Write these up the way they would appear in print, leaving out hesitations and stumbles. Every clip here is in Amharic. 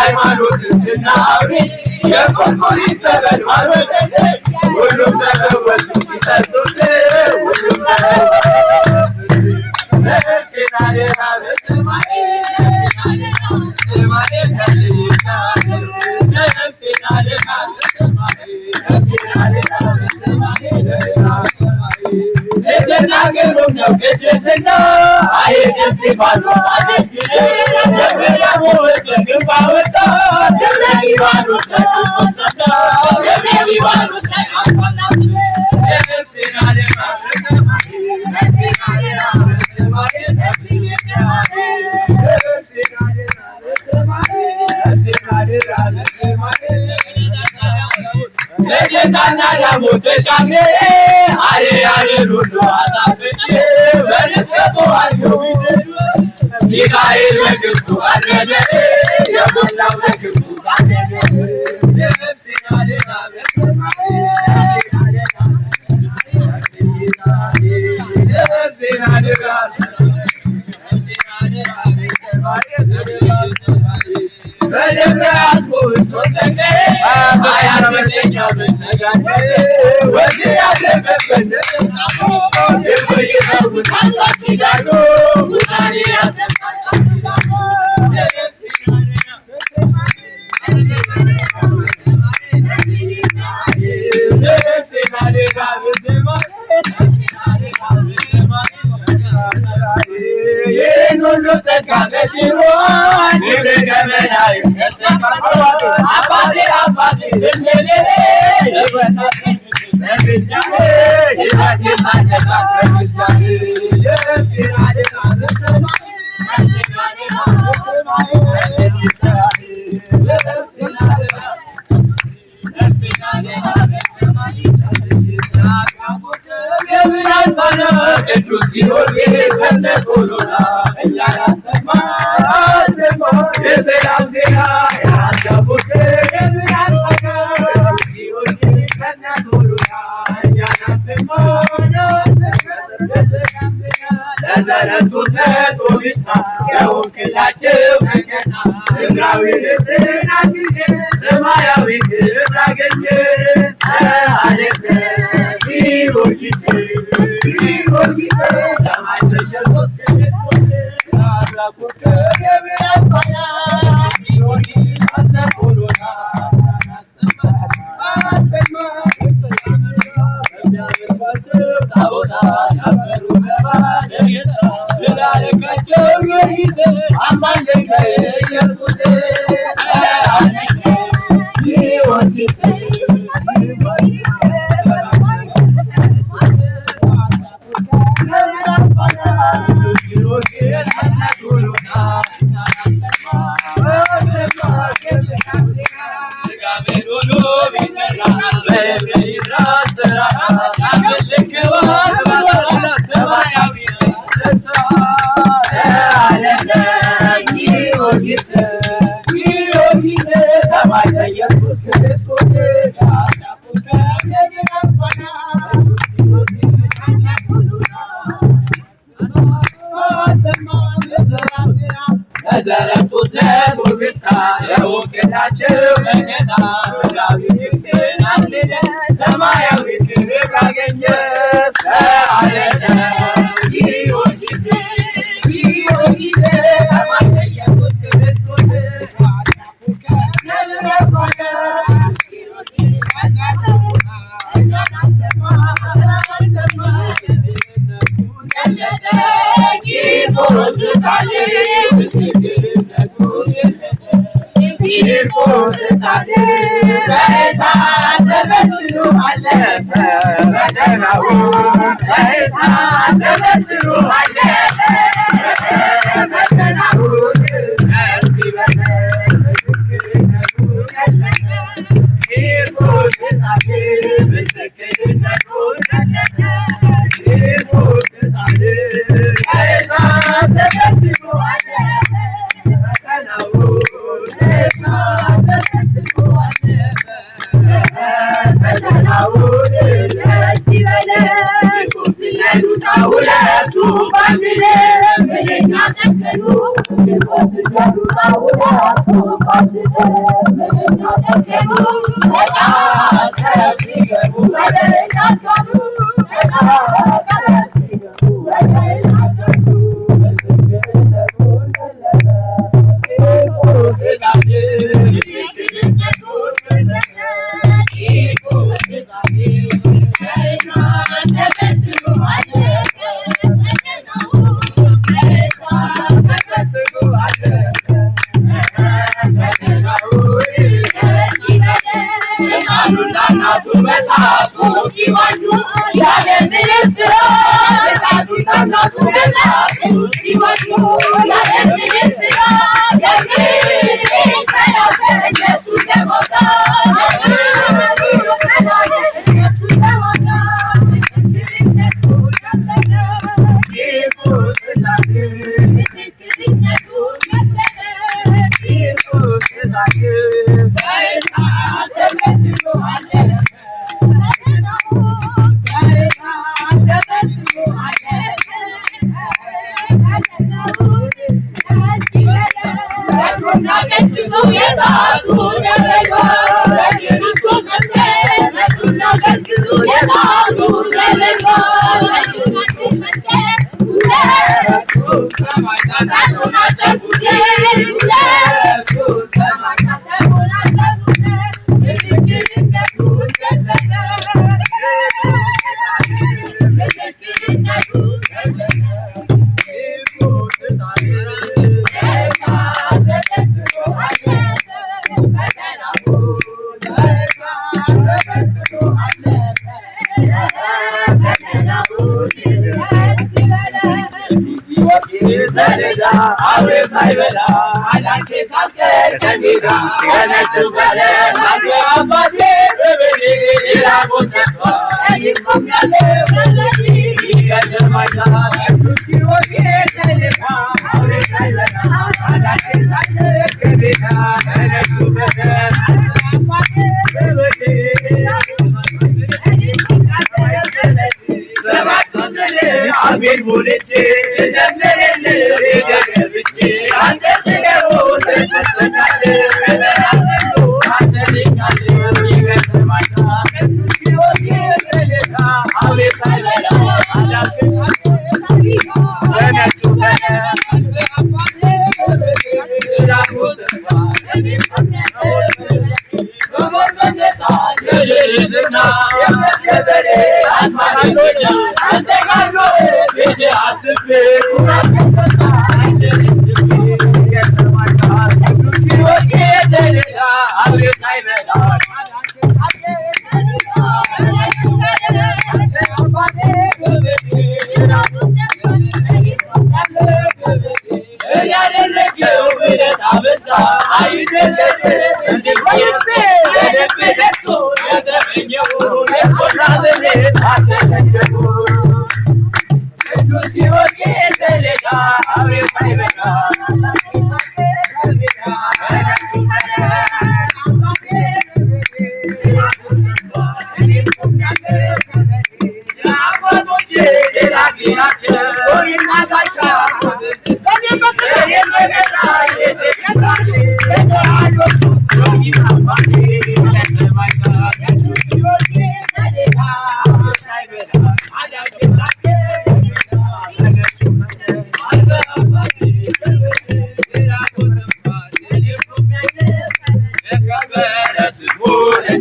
ሃይማኖት ስናውሪ የኮርኮሪ ጸበል ማርወደደ ሁሉም ተፈወሱ ሲጠጡት ሁሉም ነፍሴን አደራ በሰማይ ነፍሴን አደራ የተናገሩ ነው ቅድስና አይት እስጢፋኖስ አደግነ የምርያሙ ወርቅ ግንባ ወጣ ደብረ ሊባኖስ ላይ አንቆጣ ደብረ ሊባኖስ ላይ አንቆጣ ነፍሴን አደራ በሰማይ ነፍሴን አደራ በሰማይ ነፍሴን አደራ በሰማይ ነፍሴን አደራ በሰማይ ለጌታና ዳሞት ተሻግሬ አሬ ሁሉ አሳፍቼ በልቀቱ አድገው ይደዱ ሚካኤል በክብቱ አረደ የሞላው በክብቱ አረደ ነፍሴን አደራ በሰማይ ነፍሴን አደራ በደብረ አስቦ ወደቀ አያመተኛው በተጋኘ ወዲያ ያለፈበት የቆየው ታላቅ ዳዶ ውጣኔ ያሰፋል ሁሉ ጸጋ ተሽሮ ንብረ ገመናዊ አባቴ አባቴ ዝምሌ ይወጣት በብጃኔ ይወጣት ማደፋት በብጃኔ የሲራ ደጋ በሰማይ አንተጋኔ በሰማይ ቅዱስ ጊዮርጊስ በነቶሎና እኛ ያሰማ የሰላም ዜና ያስገቡት የብርሃን ቅዱስ ጊዮርጊስ በነቶሎና እኛ ያሰማ የሰላም ዜና ለዘረቱት ለቶቢስታ የወክላቸው መከታ ምድራዊ ልብስን አግኘ ሰማያዊ ክብር አገኘ ሰአለፈ ጊዮርጊስ ሰማይ በኢየሱስ ክርስቶስ አምላኩ ከብርሃን ባና ጊዮርጊስ በነቶሎና አሰማ ታቦታ ያበሩ ዘባነ ላለቃቸው ጊዮርጊስ አማለኝ ኢየሱስ ሰአለፈ ጊዮርጊስ ዘረቱት ለቶቢስታ የወክላቸው መከታ ምድራዊ ልብስን አግኝተ ሰማያዊ ክብር አገኘ ሰአለፈ ጊዮርጊስ ጊዮርጊስ ሰማይ በኢየሱስ ክርስቶስ ቂርቆስ ጻድቅ በእሳት ተፈትኖ አለፈ ፈተናው በእሳት ተፈትኖ አለፈ ፈተናው ደስ ይበለን ምስክርነቱ ገለጸ ቂርቆስ ጻድቅ ምስክርነቱ ገለጸ ቂርቆስ ጻድቅ በእሳት ተፈትኖ አለፈ ፈተናው ሁለቱ ባንድ ምንኛ ጨከኑ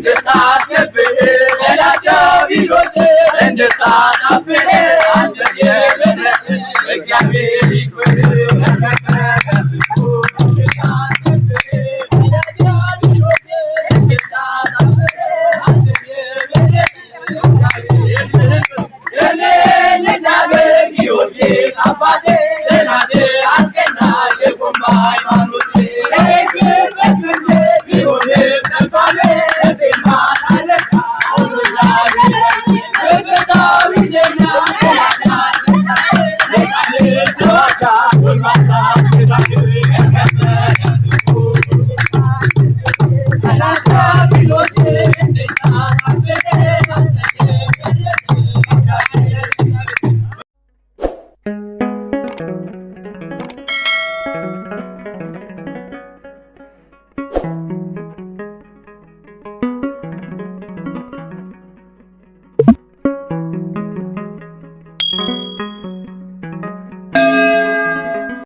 Good